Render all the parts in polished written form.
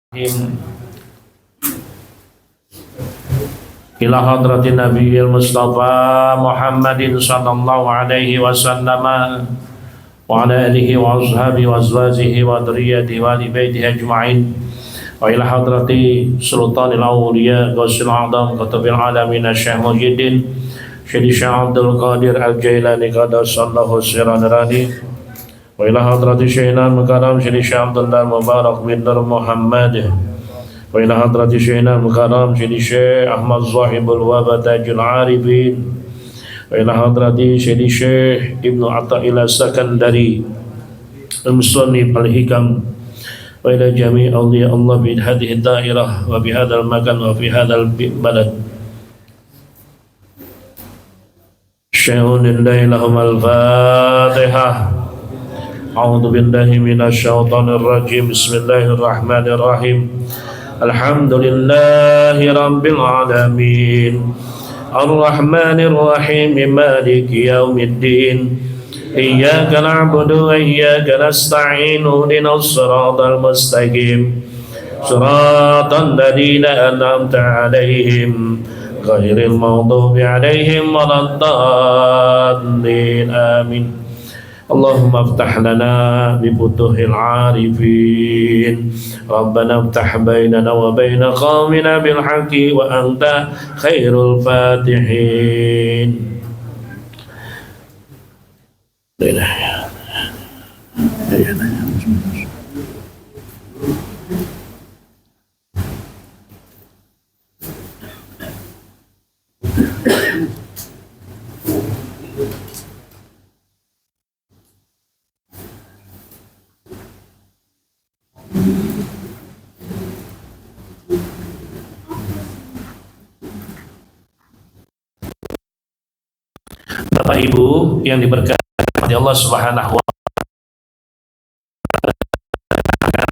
Ila hadratin nabiyil mustafa Muhammadin sallallahu alaihi wasallam wa ala alihi wa ashabihi wa azwajihi wa dhurriyyatihi wa ali baitihi ajma'in wa ila hadrati sultanil awliya ghusul a'zam qutbil alamin Syekh Muhyiddin Syekh Abdul Qadir Al-Jailani qaddasallahu sirran radi wa ila hadrati Syekhina Mukarram Syekh Abdullah Mubarak bin Nur Muhammad wa ila hadrati Syekhina Mukarram Syekh Ahmad Zahibul Wahab Tajul Arifin wa ila hadrati Syekh Ibnu Athaillah Sakandari Al-Musannif Al-Hikam wa ila jami' awliya Allah bi hadhihi dairah wa bi hadzal makan wa fi hadzal balad syai'un lahum al-Fatihah. A'udzu billahi minasy syaithanir rajim. Bismillahirrahmanirrahim. Alhamdulillahi rabbil alamin. Ar-Rahmanir Rahim. Maliki yaumiddin. Iyyaka na'budu wa iyyaka nasta'in. Ihdinas siratal mustaqim. Siratal ladzina an'amta 'alaihim ghairil maghdubi 'alaihim waladdallin. Amin. Allahumma aftah lana bi futuhil arifin. Rabbana aftah bainana wa baina qaumina bil haqqi wa anta khairul fatihin. Bapak Ibu yang diberkati Allah Subhanahu wa Ta'ala, akan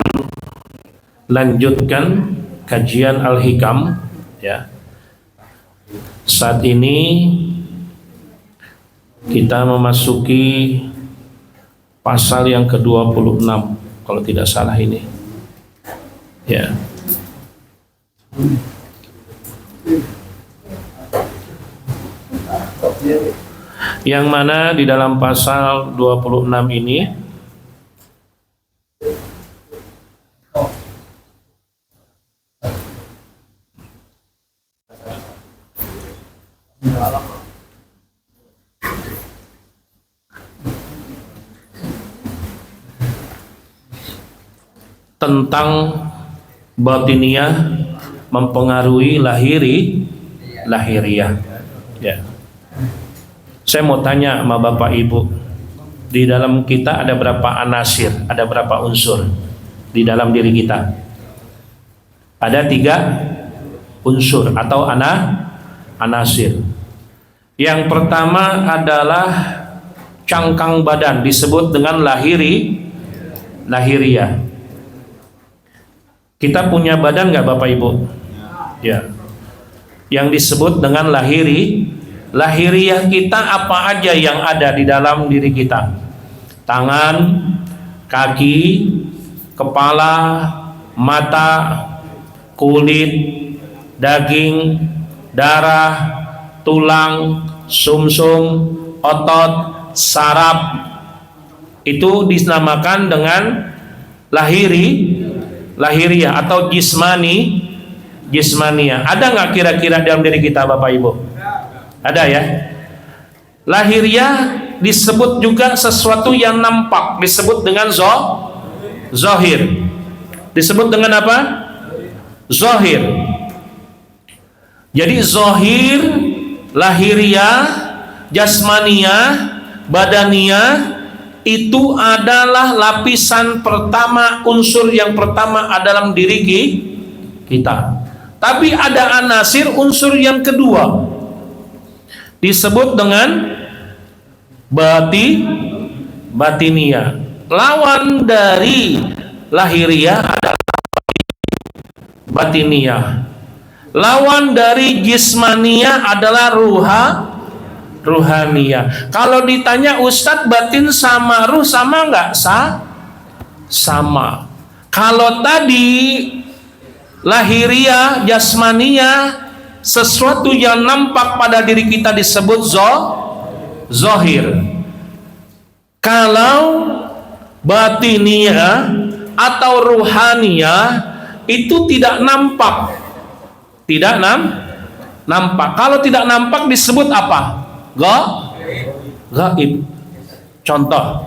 lanjutkan kajian Al-Hikam ya. Saat ini kita memasuki pasal yang ke-26 kalau tidak salah ini. Ya. Yang mana di dalam pasal 26 ini tentang batiniyah mempengaruhi lahiriah. Ya. Saya mau tanya sama Bapak Ibu, di dalam kita ada berapa anasir, ada berapa unsur di dalam diri kita? Ada 3 unsur atau anasir. Yang pertama adalah cangkang badan, disebut dengan lahiriah. Kita punya badan nggak Bapak Ibu? Ya. Yang disebut dengan lahiriah kita apa aja yang ada di dalam diri kita? Tangan, kaki, kepala, mata, kulit, daging, darah, tulang, sumsum, otot, saraf. Itu dinamakan dengan lahiriah atau jismaniyah. Ada nggak kira-kira dalam diri kita Bapak Ibu? Ada ya. Lahiriah disebut juga sesuatu yang nampak, disebut dengan zahir. Disebut dengan apa? Zahir. Jadi zahir, lahiriah, jasmaniyah, badaniyah itu adalah lapisan pertama, unsur yang pertama dalam diri kita. Tapi ada anasir, unsur yang kedua, disebut dengan batiniyah. Lawan dari lahiriah adalah batiniyah. Lawan dari jismaniyah adalah ruhaniyah. Kalau ditanya Ustadz, batin sama ruh sama nggak? Sama. Kalau tadi lahiriah, jasmaniah, sesuatu yang nampak pada diri kita disebut zahir. Kalau batiniah atau ruhaniyah itu tidak nampak. Tidak nampak. Kalau tidak nampak disebut apa? Gaib. Contoh,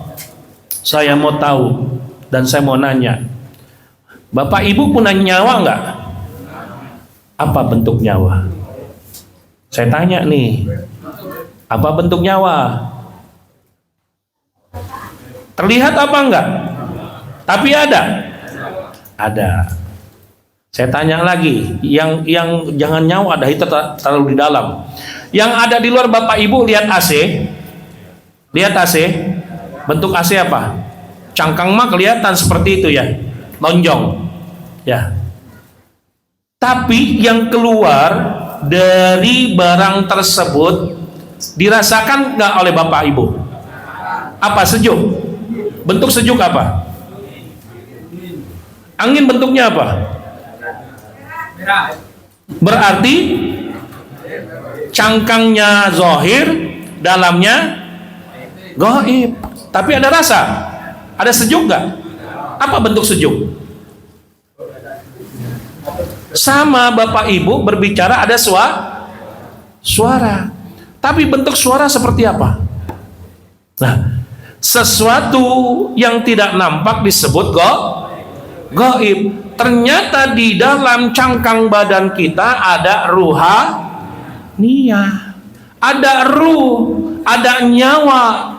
saya mau tahu dan saya mau nanya, Bapak Ibu punya nyawa nggak? Apa bentuk nyawa? Saya tanya nih, apa bentuk nyawa? Terlihat apa enggak? Tapi ada. Saya tanya lagi, yang jangan nyawa ada itu terlalu di dalam. Yang ada di luar Bapak Ibu lihat AC. Lihat AC. Bentuk AC apa? Cangkang mah kelihatan seperti itu ya. Lonjong. Ya. Tapi yang keluar dari barang tersebut dirasakan nggak oleh Bapak Ibu? Apa? Sejuk. Bentuk sejuk apa? Angin bentuknya apa? Berarti cangkangnya zahir, dalamnya gaib. Tapi ada rasa, ada sejuk nggak? Apa bentuk sejuk? Sama Bapak Ibu berbicara ada suara. Tapi bentuk suara seperti apa? Nah, sesuatu yang tidak nampak disebut gaib. Ternyata di dalam cangkang badan kita ada ruhaniyah, ada ruh, ada nyawa,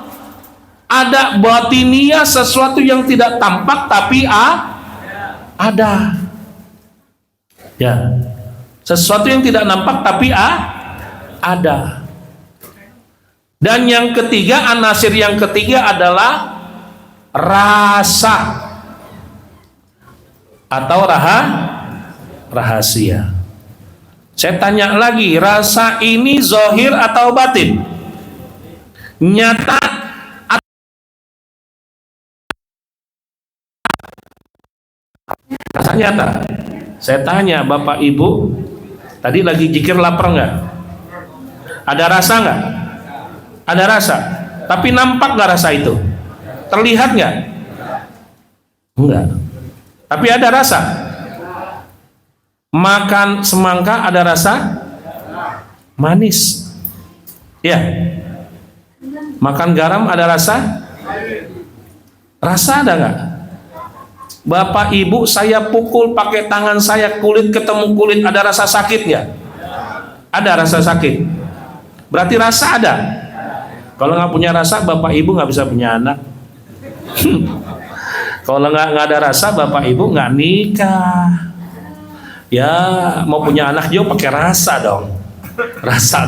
ada batiniah, sesuatu yang tidak tampak tapi ada. Ya, sesuatu yang tidak nampak tapi ada. Dan yang ketiga, anasir yang ketiga adalah rasa atau rahasia. Saya tanya lagi, rasa ini zahir atau batin? Nyata rasa nyata. Saya tanya Bapak Ibu, tadi lagi zikir lapar nggak? Ada rasa nggak? Ada rasa. Tapi nampak nggak rasa itu? Terlihat nggak? Enggak. Tapi ada rasa. Makan semangka ada rasa manis. Ya. Makan garam ada rasa? Rasa ada nggak? Bapak Ibu, saya pukul pakai tangan saya, kulit ketemu kulit, ada rasa sakit nggak? Ada rasa sakit. Berarti rasa ada. Kalau nggak punya rasa, Bapak Ibu nggak bisa punya anak. Kalau nggak ada rasa, Bapak Ibu nggak nikah. Ya, mau punya anak juga pakai rasa dong. Rasa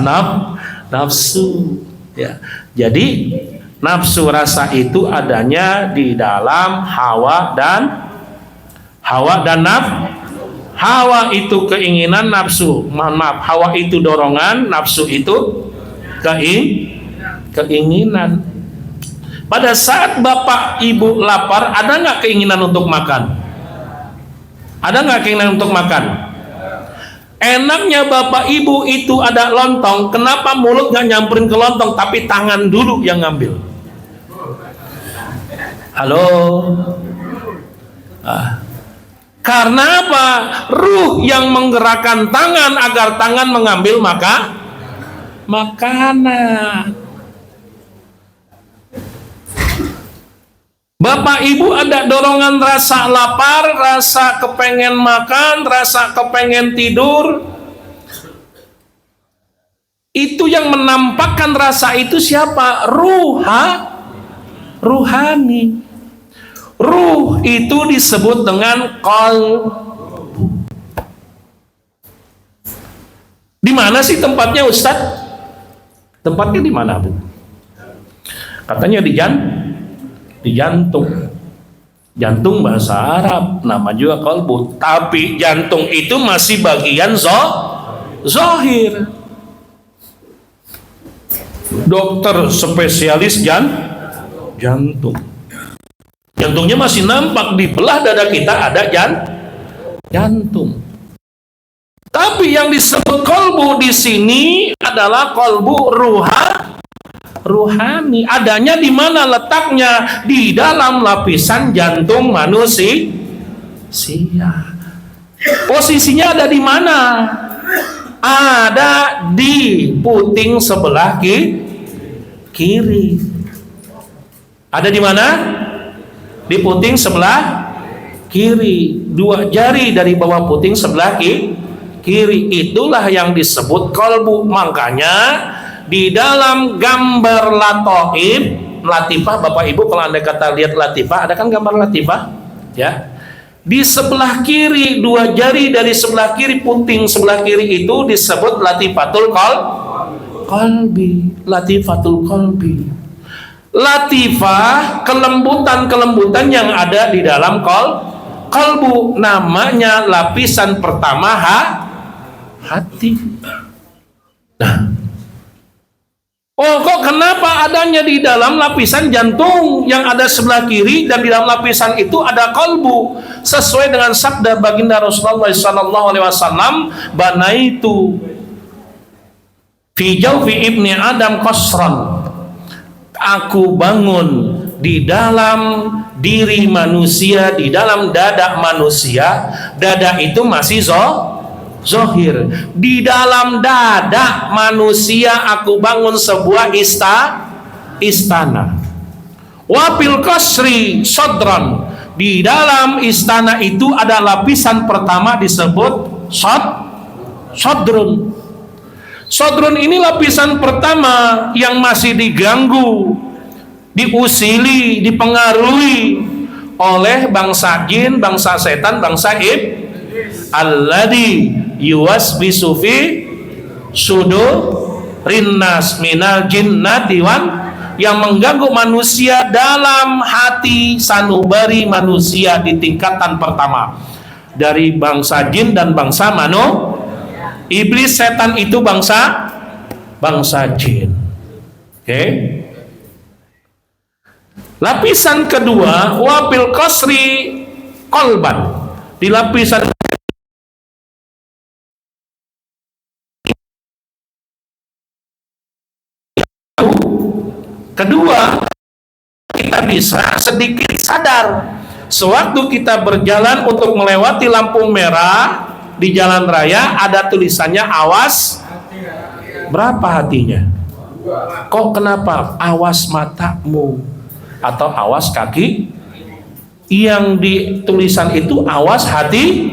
nafsu. Ya, jadi nafsu rasa itu adanya di dalam hawa dan hawa itu keinginan, nafsu. Mohon maaf, hawa itu dorongan, nafsu itu keinginan. Pada saat Bapak Ibu lapar, ada nggak keinginan untuk makan? Ada nggak keinginan untuk makan? Enaknya Bapak Ibu itu ada lontong, kenapa mulut nggak nyamperin ke lontong, tapi tangan dulu yang ngambil? Halo? Karena apa? Ruh yang menggerakkan tangan agar tangan mengambil makanan. Bapak Ibu ada dorongan rasa lapar, rasa kepengen makan, rasa kepengen tidur. Itu yang menampakkan rasa itu siapa? Ruhani. Ruh itu disebut dengan qalbu. Di mana sih tempatnya, Ustadz? Tempatnya di mana, Bu? Katanya di jantung. Jantung bahasa Arab, nama juga qalbu. Tapi jantung itu masih bagian zahir. Dokter spesialis jantung. Jantungnya masih nampak, di belah dada kita ada jantung. Tapi yang disebut kolbu di sini adalah kolbu ruhani. Adanya di mana letaknya? Di dalam lapisan jantung manusia. Posisinya ada di mana? Ada di puting sebelah kiri. Ada di mana? Di puting sebelah kiri. 2 jari dari bawah puting sebelah kiri. Itulah yang disebut kolbu. Makanya di dalam gambar latifah, Bapak Ibu kalau Anda kata lihat latifah, ada kan gambar latifah? Ya. Di sebelah kiri, 2 jari dari sebelah kiri, puting sebelah kiri itu disebut latifatul qalbi. Latifatul qalbi. Latifah, kelembutan yang ada di dalam kalbu, namanya lapisan pertama hati. Nah, kok kenapa adanya di dalam lapisan jantung yang ada sebelah kiri, dan di dalam lapisan itu ada kalbu, sesuai dengan sabda baginda Rasulullah SAW, banaitu fi jawfi ibni Adam qasran, aku bangun di dalam diri manusia, di dalam dada manusia. Dada itu masih zohir. Di dalam dada manusia aku bangun sebuah istana. Wafil kasri sodron, di dalam istana itu ada lapisan pertama disebut sodron. Sodron ini lapisan pertama yang masih diganggu, diusili, dipengaruhi oleh bangsa jin, bangsa setan, bangsa alladhi yuwaswisu fi sudurin nas minal jinnati yang mengganggu manusia dalam hati sanubari manusia di tingkatan pertama, dari bangsa jin dan bangsa iblis. Setan itu bangsa jin. Oke. Lapisan kedua, wafil qasri qalban, di lapisan kedua kita bisa sedikit sadar sewaktu kita berjalan untuk melewati lampu merah di jalan raya, ada tulisannya awas. Berapa hatinya? Kok kenapa? Awas matamu atau awas kaki? Yang di tulisan itu awas hati.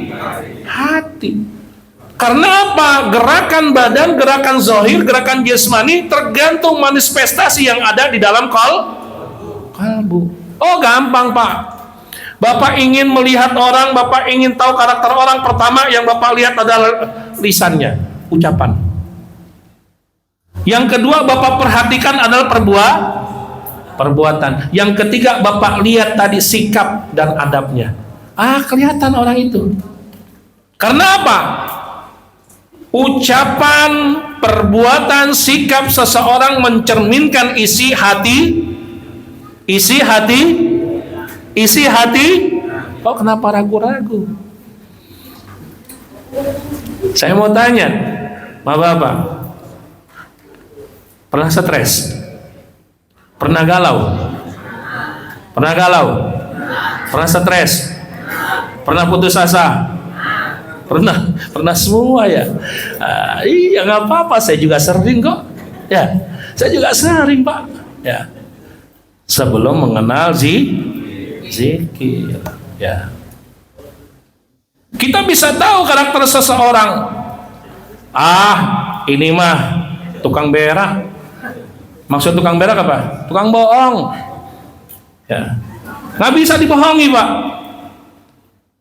Karena apa? Gerakan badan, gerakan zohir, gerakan jasmani tergantung manifestasi yang ada di dalam kalbu. Oh gampang Pak. Bapak ingin melihat orang, Bapak ingin tahu karakter orang, pertama yang Bapak lihat adalah lisannya, ucapan. Yang kedua Bapak perhatikan adalah perbuatan. Yang ketiga Bapak lihat tadi sikap dan adabnya. Kelihatan orang itu. Karena apa? Ucapan, perbuatan, sikap seseorang mencerminkan isi hati. Kok kenapa ragu-ragu? Saya mau tanya, Bapak, pernah stres? Pernah galau? Pernah stres? Pernah putus asa? Pernah semua ya. Iya nggak apa-apa, saya juga sering kok. Ya, saya juga sering Pak. Ya, sebelum mengenal zikir. Ya, kita bisa tahu karakter seseorang. Ini mah tukang berak. Maksud tukang berak apa? Tukang bohong. Ya, nggak bisa dibohongi Pak.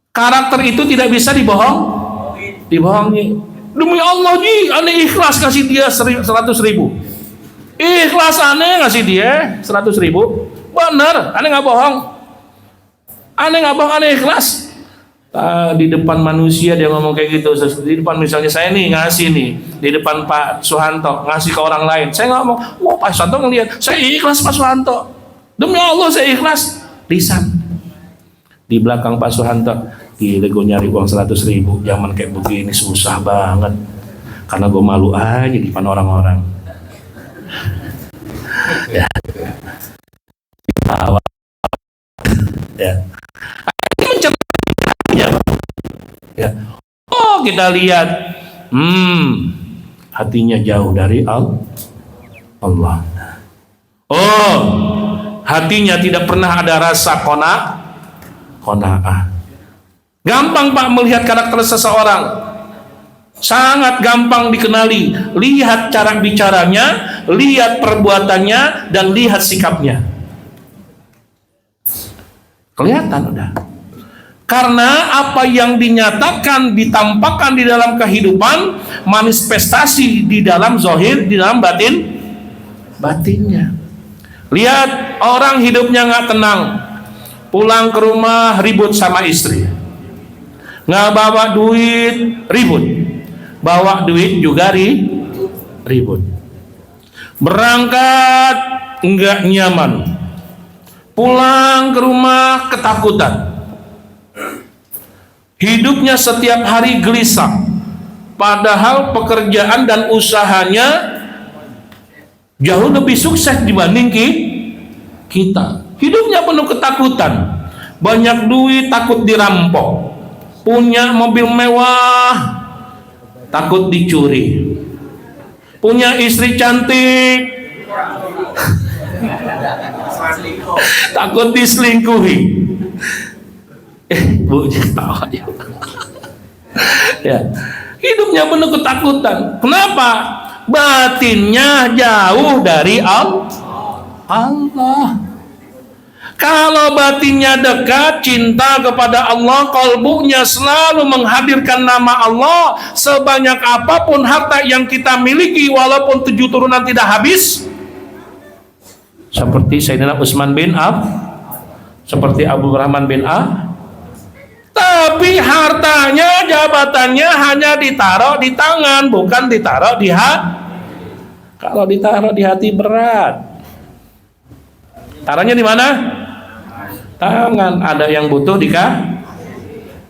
Karakter itu tidak bisa dibohongi. Demi Allah Ji, aneh ikhlas kasih dia 100.000. Ikhlas aneh ngasih dia 100.000. Bener, aneh nggak bohong. Aneh ikhlas. Di depan manusia dia ngomong kayak gitu. Di depan misalnya saya nih ngasih nih, di depan Pak Suhanto ngasih ke orang lain. Saya ngomong, Pak Suhanto ngelihat, saya ikhlas Pak Suhanto. Demi Allah saya ikhlas. Lisan. Di belakang Pak Suhanto, Gila, gue nyari uang 100.000 zaman kayak begini susah banget. Karena gue malu aja di depan orang-orang. Ya. Ya. Ya. Oh, kita lihat. Hatinya jauh dari Allah. Oh, hatinya tidak pernah ada rasa qanaah. Gampang Pak melihat karakter seseorang. Sangat gampang dikenali. Lihat cara bicaranya, lihat perbuatannya, dan lihat sikapnya. Kelihatan udah. Karena apa yang dinyatakan, ditampakkan di dalam kehidupan, manifestasi di dalam zahir, di dalam batinnya. Lihat orang hidupnya nggak tenang, pulang ke rumah ribut sama istri, nggak bawa duit ribut, bawa duit juga ribut, berangkat nggak nyaman, pulang ke rumah ketakutan, hidupnya setiap hari gelisah, padahal pekerjaan dan usahanya jauh lebih sukses dibanding kita. Hidupnya penuh ketakutan, banyak duit takut dirampok, punya mobil mewah takut dicuri, punya istri cantik takut diselingkuhi. Bu, tahu aja. Ya, hidupnya penuh ketakutan. Kenapa? Batinnya jauh dari Allah. Kalau batinnya dekat, cinta kepada Allah, kalbunya selalu menghadirkan nama Allah. Sebanyak apapun harta yang kita miliki, walaupun 7 turunan tidak habis, seperti Sayyidina Utsman bin seperti Abu Rahman bin tapi hartanya, jabatannya hanya ditaruh di tangan, bukan ditaruh di hati. Kalau ditaruh di hati berat. Taruhnya di mana? Tangan. Ada yang butuh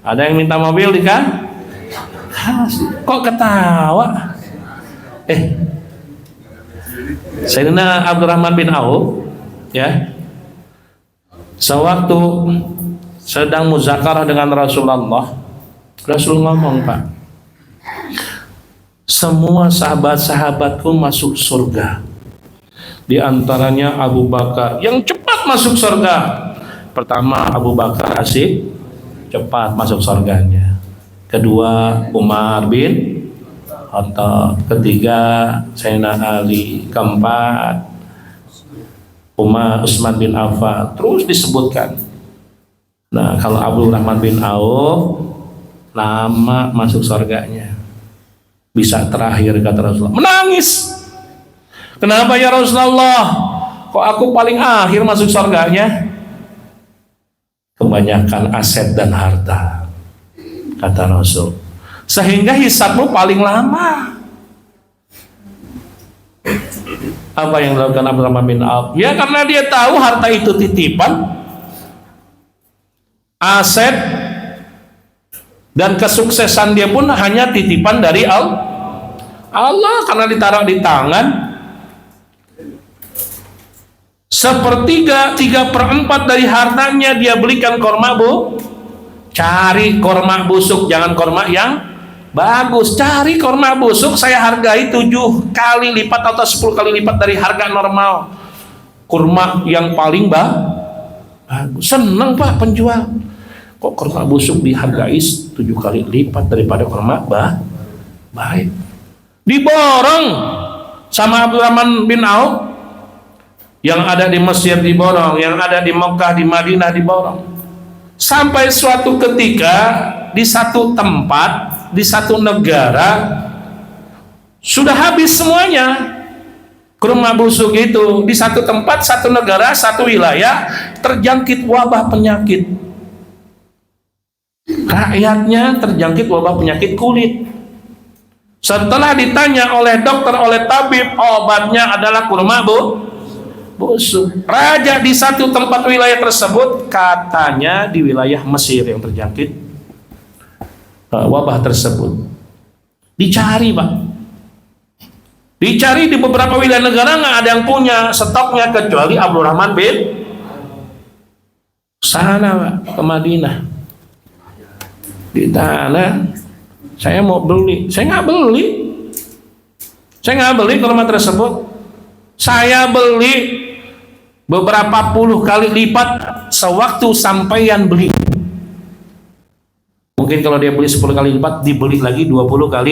ada yang minta mobil kok ketawa? Sayyidina Abdurrahman bin Auf, ya, sewaktu sedang muzakarah dengan Rasulullah, Rasul ngomong, Pak, semua sahabat-sahabatku masuk surga. Di antaranya Abu Bakar yang cepat masuk surga. Pertama Abu Bakar asik, cepat masuk surganya. Kedua Umar bin Khattab. Ketiga Sayyidina Ali. Keempat Utsman bin Affan. Terus disebutkan. Nah, kalau Abu Rahman bin Auf lama masuk surganya, bisa terakhir kata Rasulullah menangis. Kenapa ya Rasulullah? Kok aku paling akhir masuk surganya? Kebanyakan aset dan harta, kata Rasul, sehingga hisabmu paling lama. Apa yang dilakukan Abu Rahman bin Auf? Ya karena dia tahu harta itu titipan, aset dan kesuksesan dia pun hanya titipan dari Allah, karena ditaruh di tangan. Sepertiga, 3/4 dari hartanya dia belikan korma, Bu. Cari korma busuk, jangan korma yang bagus. Cari korma busuk, saya hargai 7 kali lipat atau 10 kali lipat dari harga normal. Kurma yang paling bagus. Senang Pak penjual. Kok kurma busuk dihargai 7 kali lipat daripada kurma baik. Diborong sama Abdurrahman bin Auf. Yang ada di Mesir diborong, yang ada di Mekah, di Madinah diborong. Sampai suatu ketika di satu tempat, di satu negara sudah habis semuanya kurma busuk itu. Di satu tempat, satu negara, satu wilayah terjangkit wabah penyakit. Rakyatnya terjangkit wabah penyakit kulit. Setelah ditanya oleh dokter, oleh tabib, obatnya adalah kurma busuk. Raja di satu tempat wilayah tersebut, katanya di wilayah Mesir yang terjangkit wabah tersebut. Dicari, Pak. Dicari di beberapa wilayah negara, nggak ada yang punya stoknya kecuali Abdurrahman bin sana, Pak, ke Madinah. Di tanah, saya mau beli, saya nggak beli kurma tersebut. Saya beli beberapa puluh kali lipat sewaktu sampeyan beli. Mungkin kalau dia beli 10 kali lipat, dibeli lagi 20 kali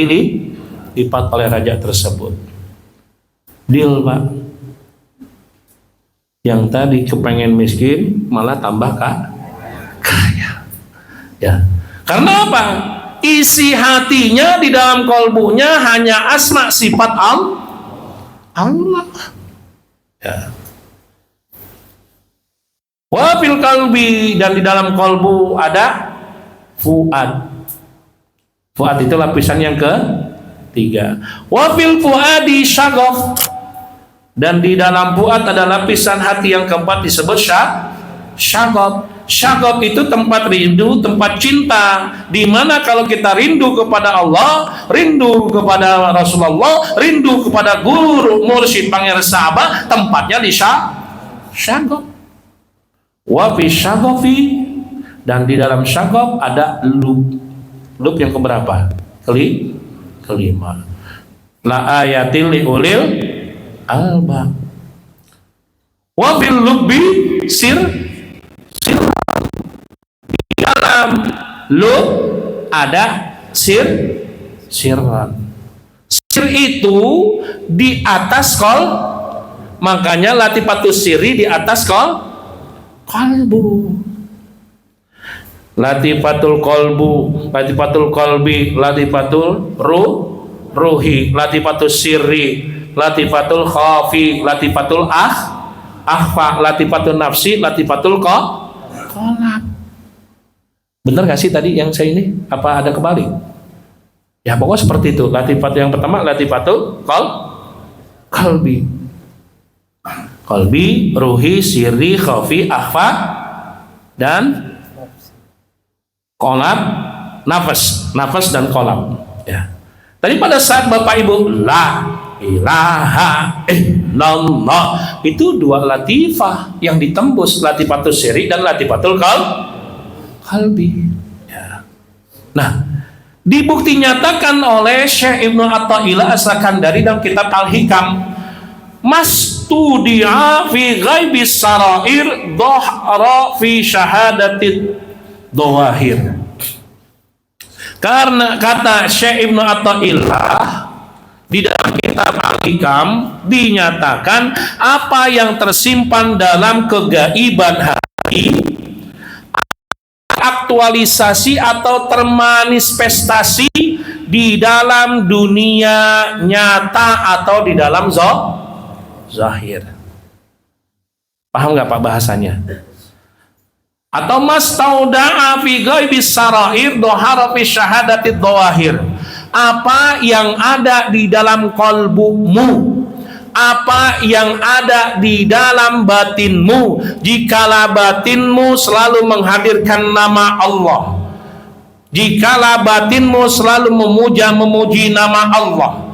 lipat oleh raja tersebut. Deal, Pak. Yang tadi kepengen miskin malah tambah kaya. Ya. Karena apa? Isi hatinya di dalam kolbunya hanya asma sifat Allah. Ya. Wa fil qalbi, dan di dalam kolbu ada fuad. Fuad itu lapisan yang ketiga. Wa fil fuadi syagaf, dan di dalam fuad ada lapisan hati yang keempat disebut syagaf. Syagaf itu tempat rindu, tempat cinta, di mana kalau kita rindu kepada Allah, rindu kepada Rasulullah, rindu kepada guru mursyid pangeran sahabat, tempatnya di syagaf. Wa fi syagafi, dan di dalam syagaf ada lub. Lub yang keberapa? Kelima. La ayatil li ulil albab. Wa fil lubbi sir. Di dalam lub ada sirran. Sir itu di atas makanya latifatus sirri di atas qalbu. Latifatul qalbu, latifatul qalbi, latifatul ruhi, latifatul sirri, latifatul khafi, latifatul akhfa, latifatul nafsi, latifatul qalb. Benar gak sih tadi yang saya ini? Apa ada kebalik? Ya pokoknya seperti itu. Latifat yang pertama latifatul qalbi, ruhi, sirri, khafi, akhfa, dan kolab, nafas dan kolab. Ya. Tadi pada saat Bapak Ibu la ilaha illallah, itu dua latifah yang ditembus, latifatul sirri dan latifatul qalbi. Ya. Nah, dibukti nyatakan oleh Syekh Ibnu Athaillah As-Sakandari dalam kitab Al-Hikam, mastudi'a fi ghaibis sarair dhahra fi syahadatit dhawahir. Karena kata Syekh Ibnu Athaillah di dalam kitab Al-Hikam dinyatakan apa yang tersimpan dalam kegaiban hati, aktualisasi atau termanifestasi di dalam dunia nyata atau di dalam zahir. Paham nggak Pak bahasanya? Atau mastauda'a fi ghaibis sarair dhahara fi syahadatid dhawahir. Apa yang ada di dalam qalbumu, apa yang ada di dalam batinmu, jikalau batinmu selalu menghadirkan nama Allah, jikalau batinmu selalu memuji nama Allah,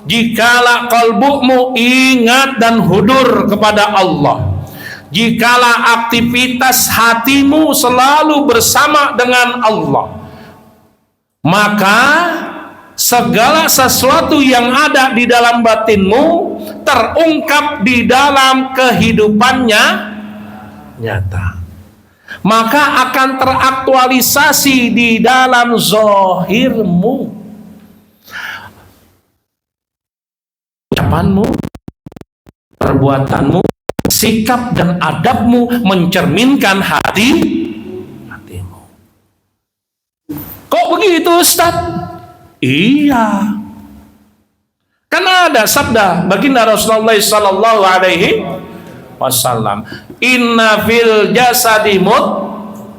jikalau qalbumu ingat dan hudur kepada Allah, jikalau aktivitas hatimu selalu bersama dengan Allah, maka segala sesuatu yang ada di dalam batinmu terungkap di dalam kehidupannya nyata, maka akan teraktualisasi di dalam zahirmu. Ucapanmu, perbuatanmu, sikap dan adabmu mencerminkan hatimu. Kok begitu Ustaz? Iya, karena ada sabda baginda Rasulullah sallallahu alaihi wasallam, inna fil jasadi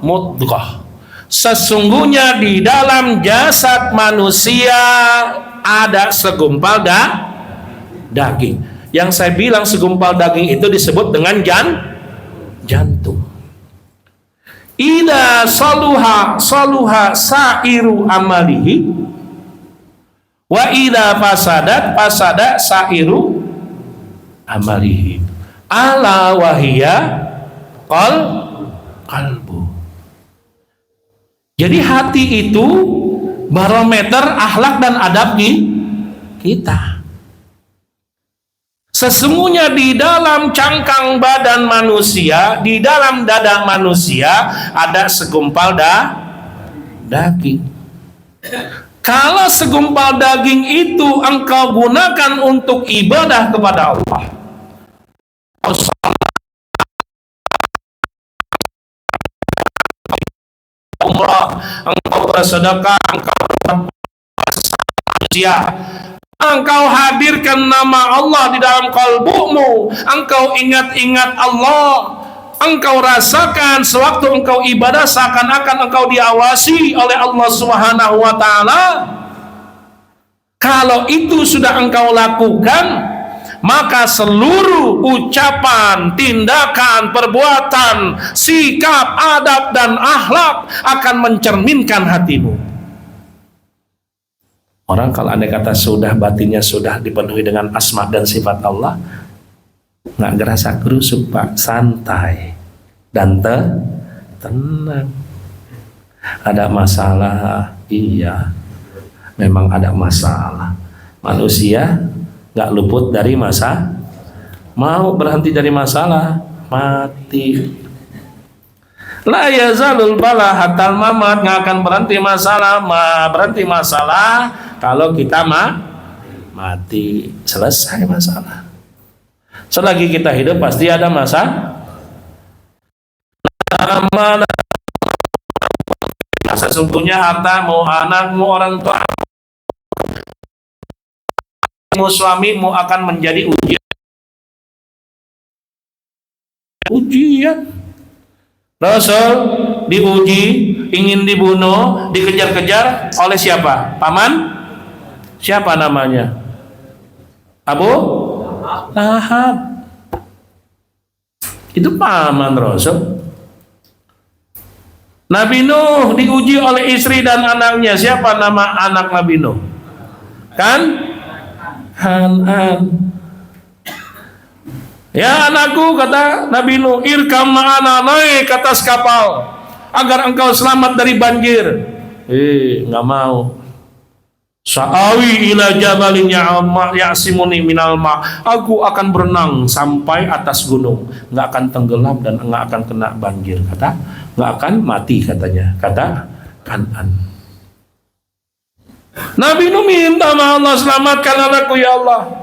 mudghah, sesungguhnya di dalam jasad manusia ada segumpal daging. Yang saya bilang segumpal daging itu disebut dengan jantung. Ida saluha sa'iru amalihi wa ida fasada sa'iru amalihi. Ala wahiyya qalbu. Jadi hati itu barometer akhlak dan adab kita. Sesungguhnya di dalam cangkang badan manusia, di dalam dada manusia ada segumpal daging. Kalau segumpal daging itu engkau gunakan untuk ibadah kepada Allah, umrah, engkau bersedekah, engkau manusia, engkau hadirkan nama Allah di dalam kalbumu, engkau ingat-ingat Allah, engkau rasakan sewaktu engkau ibadah seakan-akan engkau diawasi oleh Allah Subhanahu wa ta'ala. Kalau itu sudah engkau lakukan, maka seluruh ucapan, tindakan, perbuatan, sikap, adab, dan akhlak akan mencerminkan hatimu. Orang kalau andai kata sudah batinnya sudah dipenuhi dengan asma dan sifat Allah, nggak ngerasa kerusuk Pak, santai dan tenang. Ada masalah, iya, memang ada masalah. Manusia nggak luput dari masalah. Mau berhenti dari masalah, mati. La yazalul bala hatal mamat, nggak akan berhenti masalah kalau kita mati. Selesai masalah. Selagi kita hidup pasti ada masalah. Sesungguhnya hartamu, anakmu, orang tuamu, suamimu akan menjadi ujian. Rasul diuji, ingin dibunuh, dikejar-kejar oleh siapa? Paman? Siapa namanya? Abu Lahab. Itu paman Rasul. Nabi Nuh diuji oleh istri dan anaknya. Siapa nama anak Nabi Nuh? Hanan. Ya anakku, kata Nabi Nuh, irkam ma'ana, naik ke atas kapal agar engkau selamat dari banjir. Nggak mau. Sa'awi ila jabalin ya'simuni minal ma'. Aku akan berenang sampai atas gunung, nggak akan tenggelam dan nggak akan kena banjir. Kata, nggak akan mati katanya. Kata Kanan. Nabi Nuh minta sama Allah, selamatkan anakku ya Allah.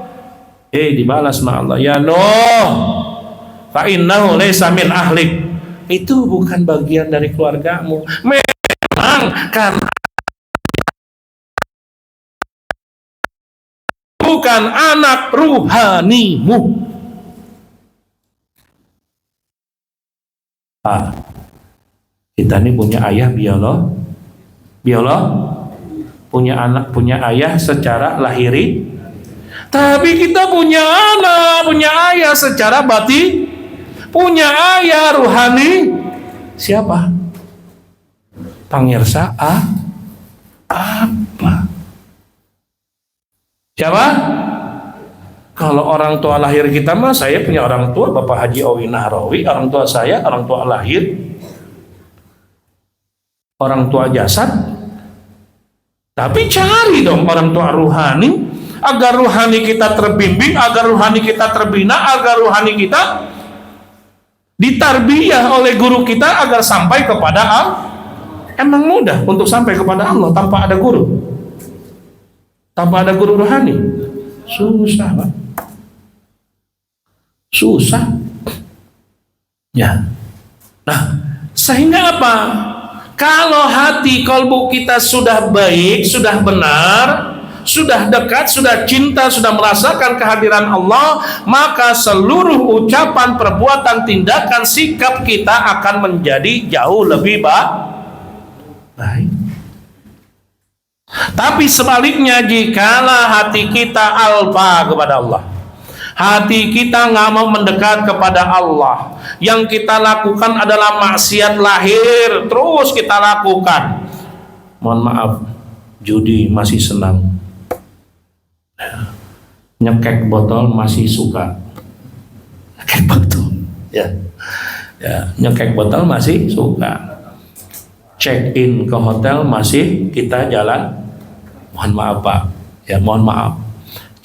Dibalas sama Allah, ya Nuh, fa innahu laysa min ahlik. Itu bukan bagian dari keluargamu. Memang kan bukan anak ruhanimu. Kita ini punya ayah biolog, punya anak, punya ayah secara lahiri. Tapi kita punya anak, punya ayah secara batin, punya ayah ruhani. Siapa? Pangirsa apa? Siapa? Kalau orang tua lahir kita mah, saya punya orang tua Bapak Haji Owi Nahrawi, orang tua saya, orang tua lahir, orang tua jasad. Tapi cari dong orang tua ruhani, agar ruhani kita terbimbing, agar ruhani kita terbina, agar ruhani kita ditarbiyah oleh guru kita agar sampai kepada Allah. Emang mudah untuk sampai kepada Allah tanpa ada guru? Tanpa ada guru rohani? Susah, Pak. Susah. Ya. Nah, sehingga apa? Kalau hati kalbu kita sudah baik, sudah benar, sudah dekat, sudah cinta, sudah merasakan kehadiran Allah, maka seluruh ucapan, perbuatan, tindakan, sikap kita akan menjadi jauh lebih baik. Tapi sebaliknya, jikalau hati kita alfa kepada Allah, Hati kita nggak mau mendekat kepada Allah. Yang kita lakukan adalah maksiat lahir, terus kita lakukan. Mohon maaf, judi masih senang, nyekek botol masih suka, nyekek botol, ya, nyekek botol masih suka, check in ke hotel masih kita jalan. Mohon maaf Pak, ya mohon maaf.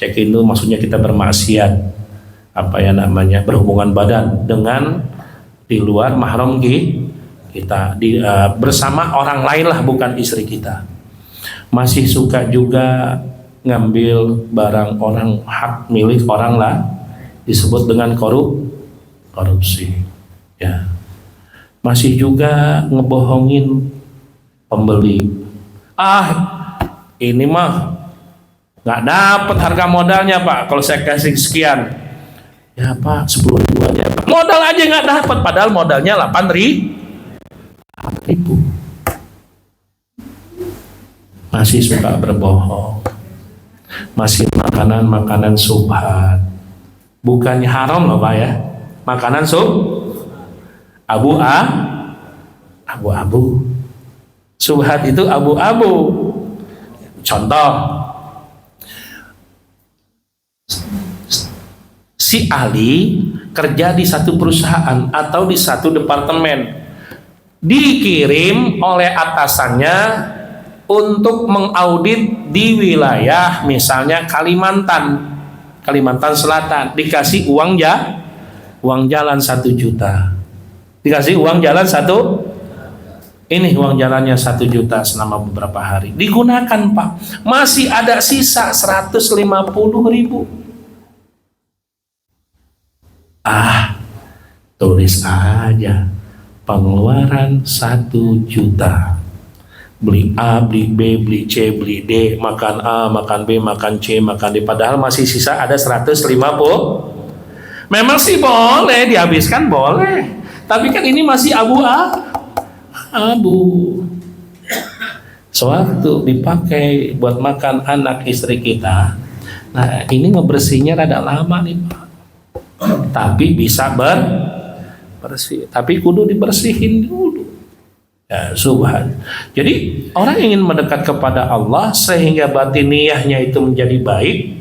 Check in itu maksudnya kita bermaksiat, apa ya namanya, berhubungan badan dengan di luar mahram kita, bersama orang lain lah, bukan istri kita. Masih suka juga ngambil barang orang, hak milik orang lah, disebut dengan korupsi, ya. Masih juga ngebohongin pembeli. Ini mah nggak dapat harga modalnya Pak, kalau saya kasih sekian, ya Pak 10 ribu aja Pak. Modal aja nggak dapat, padahal modalnya 8.000. Masih suka berbohong, masih makanan subhat, bukannya haram loh Pak ya, makanan abu-abu, subhat itu abu-abu. Contoh, si Ali kerja di satu perusahaan atau di satu departemen, dikirim oleh atasannya untuk mengaudit di wilayah misalnya Kalimantan Selatan, dikasih uang jalan 1 juta, dikasih uang jalan uang jalannya 1 juta selama beberapa hari, digunakan Pak, masih ada sisa 150 ribu. Tulis aja pengeluaran 1 juta, beli A, beli B, beli C, beli D, makan A, makan B, makan C, makan D, padahal masih sisa ada 150. Memang sih boleh dihabiskan, boleh, tapi kan ini masih abu. Sewaktu dipakai buat makan anak istri kita, nah ini ngebersihnya rada lama nih Pak, tapi bisa bersih, tapi kudu dibersihin dulu. Ya, subhan. Jadi orang ingin mendekat kepada Allah sehingga batiniyahnya itu menjadi baik,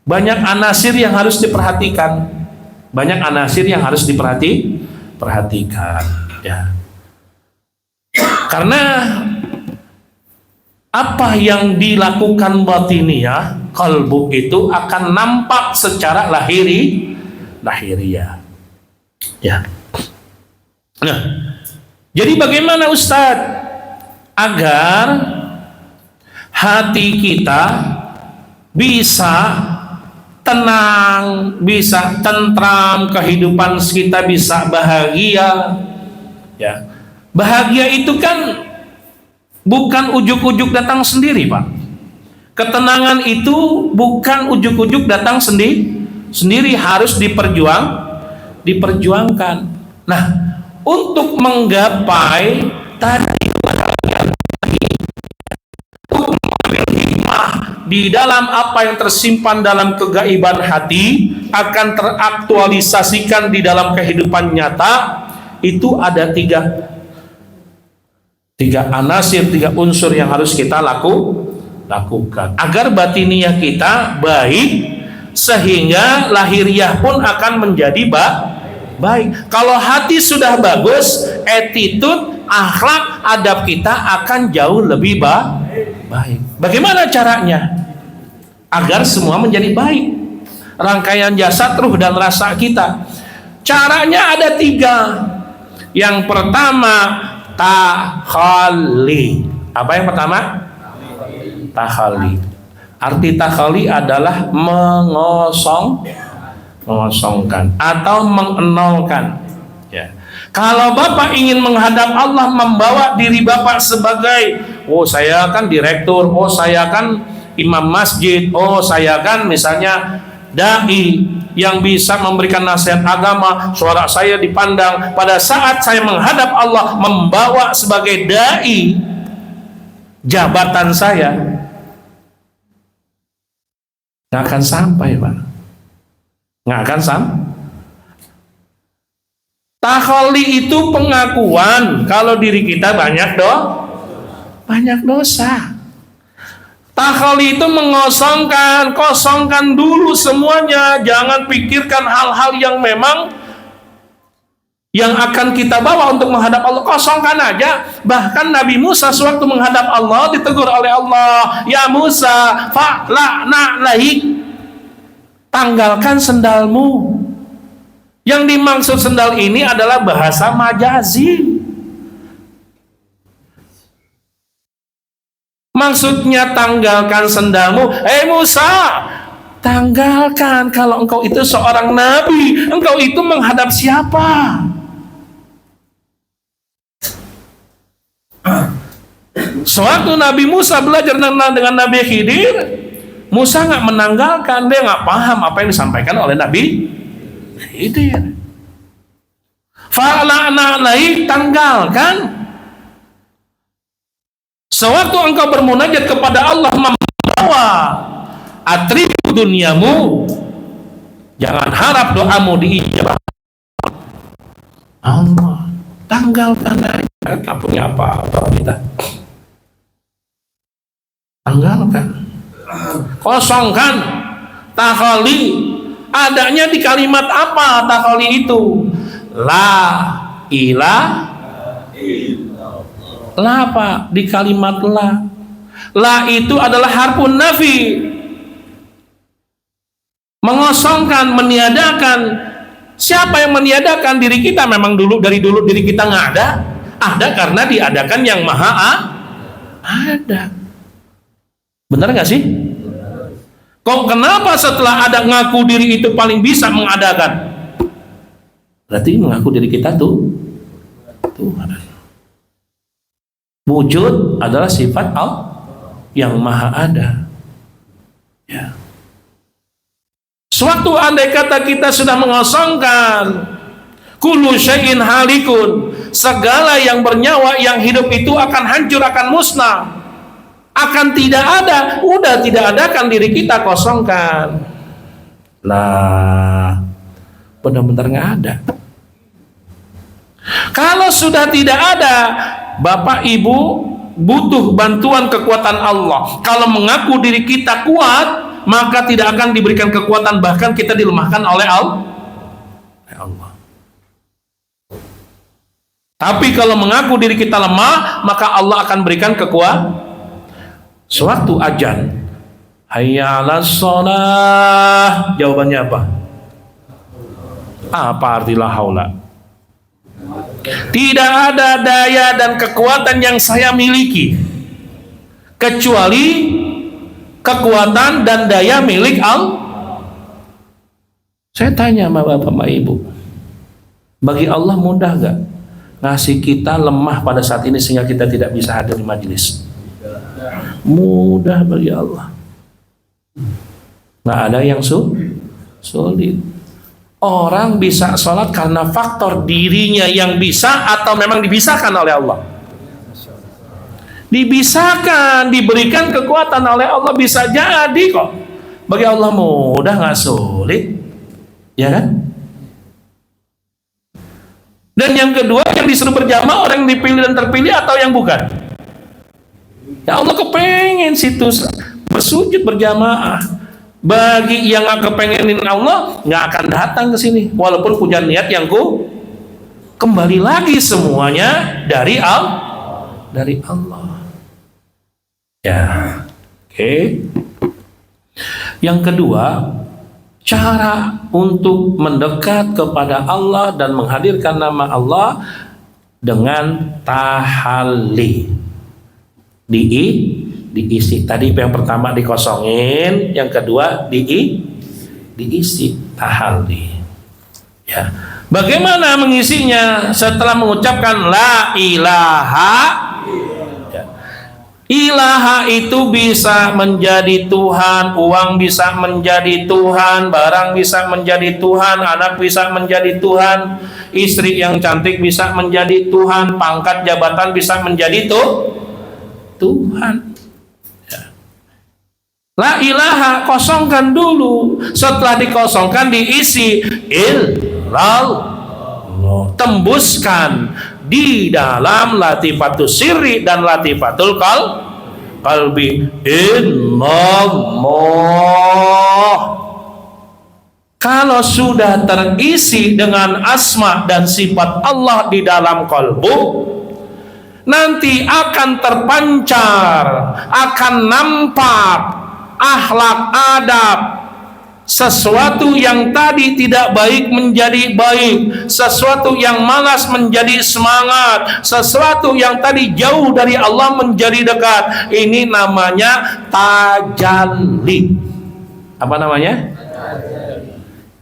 banyak anasir yang harus diperhatikan. Perhatikan, ya. Karena apa yang dilakukan batiniyah, kalbu itu akan nampak secara lahiriah. Ya. Nah, jadi bagaimana Ustadz agar hati kita bisa tenang, bisa tentram, kehidupan kita bisa bahagia, ya. Bahagia itu kan bukan ujuk-ujuk datang sendiri Pak. Ketenangan itu bukan ujuk-ujuk datang sendiri, harus diperjuangkan. Nah, untuk menggapai tadi di dalam apa yang tersimpan dalam kegaiban hati akan teraktualisasikan di dalam kehidupan nyata, itu ada tiga anasir, 3 unsur yang harus kita lakukan agar batiniyah kita baik, sehingga lahiriah pun akan menjadi baik. Kalau hati sudah bagus, attitude, akhlak, adab kita akan jauh lebih baik. Bagaimana caranya agar semua menjadi baik? Rangkaian jasad, ruh, dan rasa kita. Caranya ada 3. Yang pertama, takhalli. Apa yang pertama? Takhalli. Arti takhalli adalah mengosongkan atau mengenolkan, ya. Kalau Bapak ingin menghadap Allah, membawa diri Bapak sebagai, saya kan direktur, saya kan imam masjid, saya kan misalnya dai yang bisa memberikan nasihat agama, suara saya dipandang. Pada saat saya menghadap Allah membawa sebagai dai, jabatan saya nggak akan sampai Pak. Nggak akan Takhalli itu pengakuan kalau diri kita banyak dosa. Takhalli itu kosongkan dulu semuanya. Jangan pikirkan hal-hal yang memang yang akan kita bawa untuk menghadap Allah. Kosongkan aja. Bahkan Nabi Musa sewaktu menghadap Allah ditegur oleh Allah, "Ya Musa, fa'la'na lahik." Tanggalkan sendalmu. Yang dimaksud sendal ini adalah bahasa majazi. Maksudnya tanggalkan sendalmu. Musa, tanggalkan. Kalau engkau itu seorang nabi, engkau itu menghadap siapa? Sewaktu Nabi Musa belajar dengan Nabi Khidir, Musa nggak menanggalkan, dia nggak paham apa yang disampaikan oleh Nabi Khidir. Fa'la'na laik, tanggalkan. Sewaktu engkau bermunajat kepada Allah membawa atribut duniamu, jangan harap doamu diijabah. Allah, tanggalkan aja. Tak punya apa-apa kita. Tanggalkan. Kosongkan. Takhalli adanya di kalimat apa takhalli itu? La ilah la apa? Di kalimat la. La itu adalah harfun nafi. Mengosongkan, meniadakan. Siapa yang meniadakan? Diri kita. Memang dari dulu diri kita nggak ada. Ada karena diadakan yang maha ada. Benar nggak sih? Kok kenapa setelah ada ngaku diri itu paling bisa mengadakan? Berarti mengaku diri kita Tuhan. Wujud adalah sifat Allah yang maha ada. Ya. Suatu andai kata kita sudah mengosongkan kullu syai'in halikun, segala yang bernyawa yang hidup itu akan hancur, akan musnah, akan tidak ada. Udah tidak adakan diri kita, kosongkan. Lah, benar-benar nggak ada. Kalau sudah tidak ada, Bapak Ibu butuh bantuan kekuatan Allah. Kalau mengaku diri kita kuat, maka tidak akan diberikan kekuatan, bahkan kita dilemahkan oleh Allah. Tapi kalau mengaku diri kita lemah, maka Allah akan berikan kekuatan. Suatu ajan, hayya 'alas shalah, jawabannya apa? Apa arti la haula? Tidak ada daya dan kekuatan yang saya miliki kecuali kekuatan dan daya milik Allah. Saya tanya sama Bapak sama Ibu, bagi Allah mudah gak ngasih kita lemah pada saat ini sehingga kita tidak bisa hadir di majelis? Mudah bagi Allah. Nggak ada yang sulit. Orang bisa sholat karena faktor dirinya yang bisa atau memang dibisahkan oleh Allah? Dibisahkan, diberikan kekuatan oleh Allah, bisa jadi kok. Bagi Allah mudah, nggak sulit, ya kan? Dan yang kedua, yang disuruh berjamaah orang yang dipilih dan terpilih atau yang bukan? Ya Allah kepengen situ bersujud berjamaah. Bagi yang gak kepengenin Allah, nggak akan datang ke sini, walaupun punya niat yang kembali lagi semuanya dari Allah. Ya, oke. Yang kedua, cara untuk mendekat kepada Allah dan menghadirkan nama Allah dengan tahalli. Diisi. Tadi yang pertama dikosongin, yang kedua diisi, tahalli. Ya. Bagaimana mengisinya? Setelah mengucapkan la ilaha, ya. Ilaha itu bisa menjadi Tuhan, uang bisa menjadi Tuhan, barang bisa menjadi Tuhan, anak bisa menjadi Tuhan, istri yang cantik bisa menjadi Tuhan, pangkat jabatan bisa menjadi Tuhan. La ilaha kosongkan dulu, setelah dikosongkan diisi illallah. Tembuskan di dalam latifatul sirri dan latifatul qalbi. Illallah. Kalau sudah terisi dengan asma dan sifat Allah di dalam kalbu, nanti akan terpancar, akan nampak akhlak adab. Sesuatu yang tadi tidak baik menjadi baik, sesuatu yang malas menjadi semangat, sesuatu yang tadi jauh dari Allah menjadi dekat. Ini namanya tajalli. Apa namanya?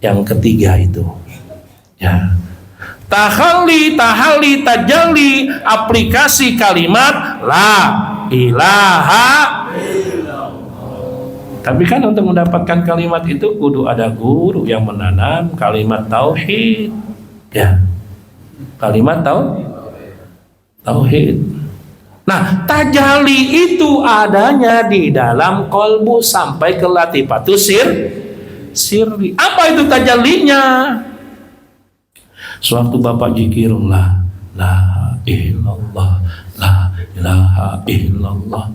Yang ketiga itu, ya. Tahalli, tajalli, aplikasi kalimat la ilaha. Tapi kan untuk mendapatkan kalimat itu kudu ada guru yang menanam kalimat tauhid, ya. Kalimat tauhid. Nah, tajalli itu adanya di dalam kolbu sampai ke latifatus sirri. Apa itu tajallinya? Sewaktu Bapak zikir la ilallah, la ilaha illallah,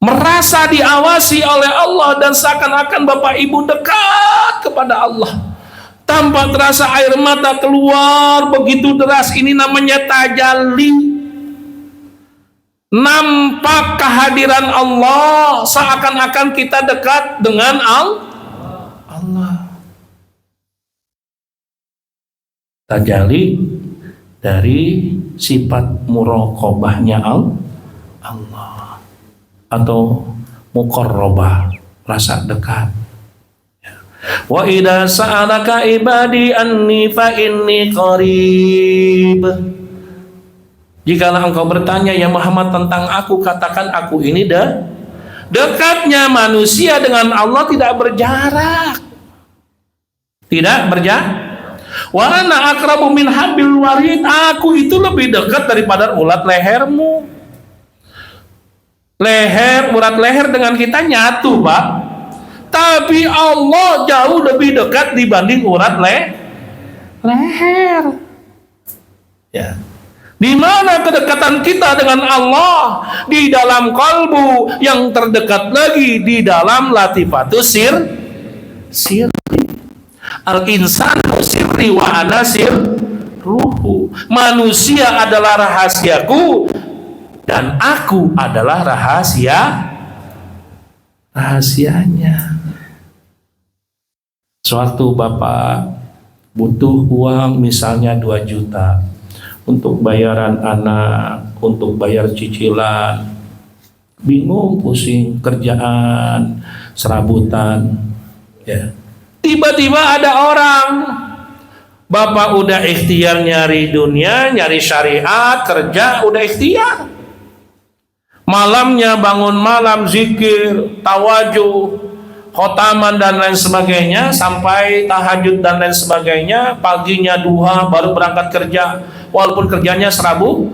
merasa diawasi oleh Allah dan seakan-akan Bapak Ibu dekat kepada Allah. Tanpa terasa air mata keluar begitu deras. Ini namanya tajalli. Nampak kehadiran Allah, seakan-akan kita dekat dengan Allah. Tajalli dari sifat muraqabahnya Allah atau muqarrabah, rasa dekat. Wa idza sa'alaka ibadi anni fa inni qarib. Jikalau engkau bertanya ya Muhammad tentang aku, katakan aku ini dekatnya manusia dengan Allah tidak berjarak. Tidak berjarak. Wa ana aqrabu min habil warid. Aku itu lebih dekat daripada urat lehermu. Urat leher dengan kita nyatu, Pak. Tapi Allah jauh lebih dekat dibanding urat leher. Ya. Di mana kedekatan kita dengan Allah? Di dalam kalbu, yang terdekat lagi di dalam latifatus sirri. Al-insanu sirri wa ana sirruhu. Manusia adalah rahasiaku dan aku adalah rahasianya. Suatu Bapak butuh uang misalnya 2 juta untuk bayaran anak, untuk bayar cicilan, bingung, pusing, kerjaan, serabutan, ya. Tiba-tiba ada orang, Bapak udah ikhtiar nyari dunia, nyari syariat, kerja udah ikhtiar. Malamnya bangun malam zikir, tawajuh, khotaman dan lain sebagainya, sampai tahajud dan lain sebagainya. Paginya duha baru berangkat kerja, walaupun kerjanya serabu.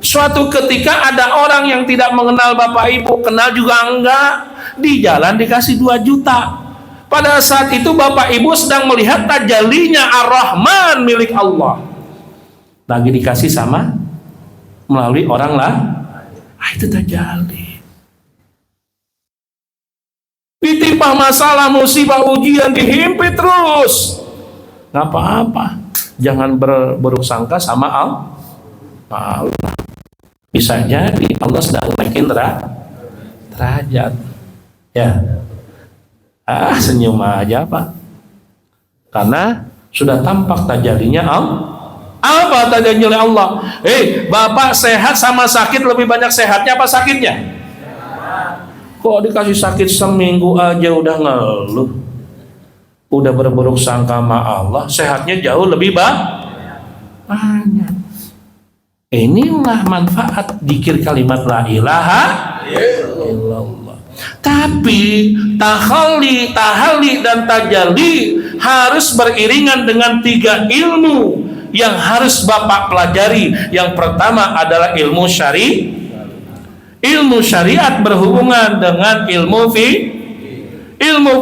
Suatu ketika ada orang yang tidak mengenal Bapak Ibu, kenal juga enggak, di jalan dikasih 2 juta. Pada saat itu Bapak Ibu sedang melihat tajallinya Ar-Rahman milik Allah. Lagi dikasih sama melalui orang lah. Itu tajalli. Ditimpa masalah, musibah, ujian, dihimpit terus. Nggak apa-apa. Jangan berburuk sangka sama Allah. Bisa jadi Allah sedang naikin derajat. Ya. Senyum aja Pak, karena sudah tampak tajallinya Allah. Apa tajallinya Allah? Bapak sehat sama sakit, lebih banyak sehatnya apa sakitnya? Kok dikasih sakit seminggu aja udah ngeluh, udah berburuk sangka sama Allah, sehatnya jauh lebih banyak. Inilah manfaat zikir kalimat la ilaha illallah. Tapi tahalli dan tajalli harus beriringan dengan 3 ilmu yang harus Bapak pelajari. Yang pertama adalah ilmu Ilmu syariat berhubungan dengan ilmu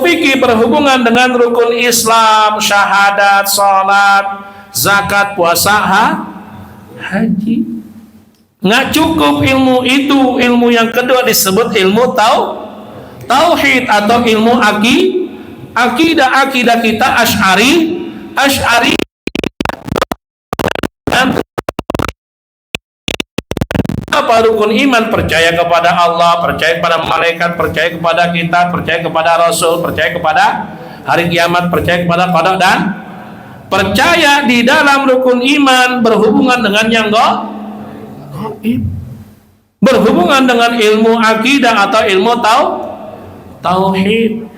fikih berhubungan dengan rukun Islam, syahadat, salat, zakat, puasa, haji. Nggak cukup ilmu itu. Ilmu yang kedua disebut ilmu tauhid atau ilmu akidah kita Asy'ari apa rukun iman? Percaya kepada Allah, percaya kepada malaikat, percaya kepada kitab, percaya kepada rasul, percaya kepada hari kiamat, percaya kepada qada, dan percaya di dalam rukun iman berhubungan dengan yang gaib, berhubungan dengan ilmu akidah atau ilmu tauhid,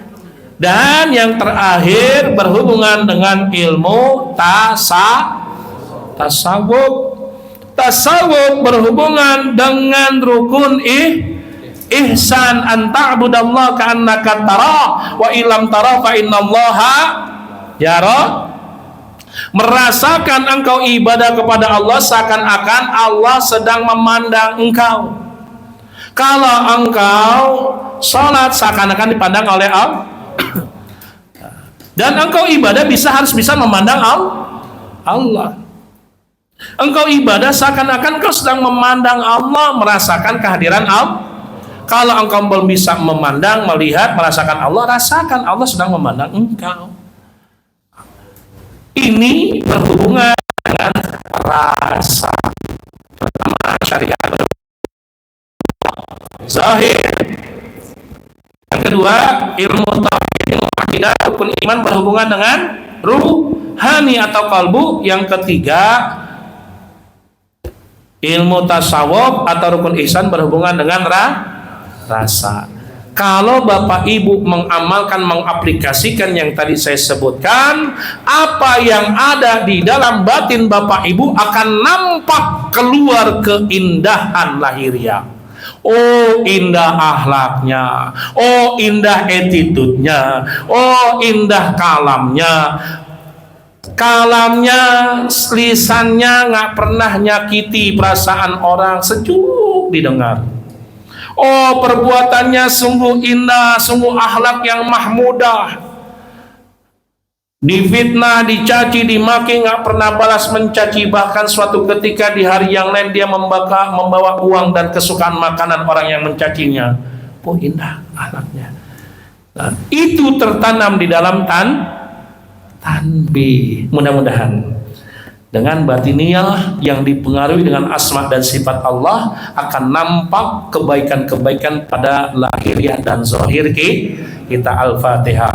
dan yang terakhir berhubungan dengan ilmu tasawuf. Tasawuf berhubungan dengan rukun ihsan, an ta'budallaha ka'annaka tarah wa illam tarah fa innallaha yara. Merasakan engkau ibadah kepada Allah seakan-akan Allah sedang memandang engkau. Kalau engkau salat seakan-akan dipandang oleh Allah. Dan engkau ibadah harus bisa memandang Allah. Engkau ibadah seakan-akan engkau sedang memandang Allah, merasakan kehadiran Allah. Kalau engkau belum bisa memandang, melihat, merasakan Allah, rasakan Allah sedang memandang engkau. Ini berhubungan dengan rasa. Pertama, syariat zahir. Yang kedua, ilmu tauhid, ilmu akidah, rukun iman berhubungan dengan ruhani atau kalbu. Yang ketiga, ilmu tasawuf atau rukun ihsan berhubungan dengan rasa. Kalau Bapak Ibu mengamalkan, mengaplikasikan yang tadi saya sebutkan, apa yang ada di dalam batin Bapak Ibu akan nampak keluar keindahan lahiriah. Oh, indah akhlaknya, oh indah attitude-nya, oh indah kalamnya, lisannya nggak pernah nyakiti perasaan orang, sejuk didengar. Oh, perbuatannya sungguh indah, sungguh akhlak yang mahmudah. Difitnah, dicaci, dimaki, nggak pernah balas mencaci. Bahkan suatu ketika di hari yang lain dia membawa uang dan kesukaan makanan orang yang mencacinya. Oh, indah akhlaknya. Nah, itu tertanam di dalam tanbih. Mudah-mudahan dengan batiniah yang dipengaruhi dengan asma dan sifat Allah akan nampak kebaikan-kebaikan pada lahiriah dan zahir kita. Al-Fatihah.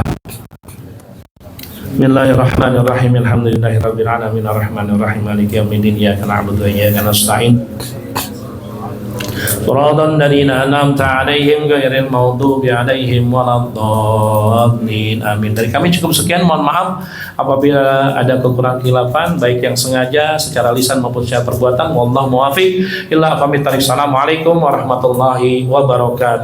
Bismillahirrahmanirrahim. Alhamdulillahirabbil alamin arrahmanir rahim maliki yaumiddin iyyaka na'budu wa iyyaka nasta'in. Shiratal ladzina an'amta 'alaihim ghairil maghdubi 'alaihim waladdallin. Amin. Dari kami cukup sekian, mohon maaf apabila ada kekurangan khilafan baik yang sengaja secara lisan maupun secara perbuatan. Wallahu muwaffiq ila aqwamit thoriq. Assalamualaikum warahmatullahi wabarakatuh.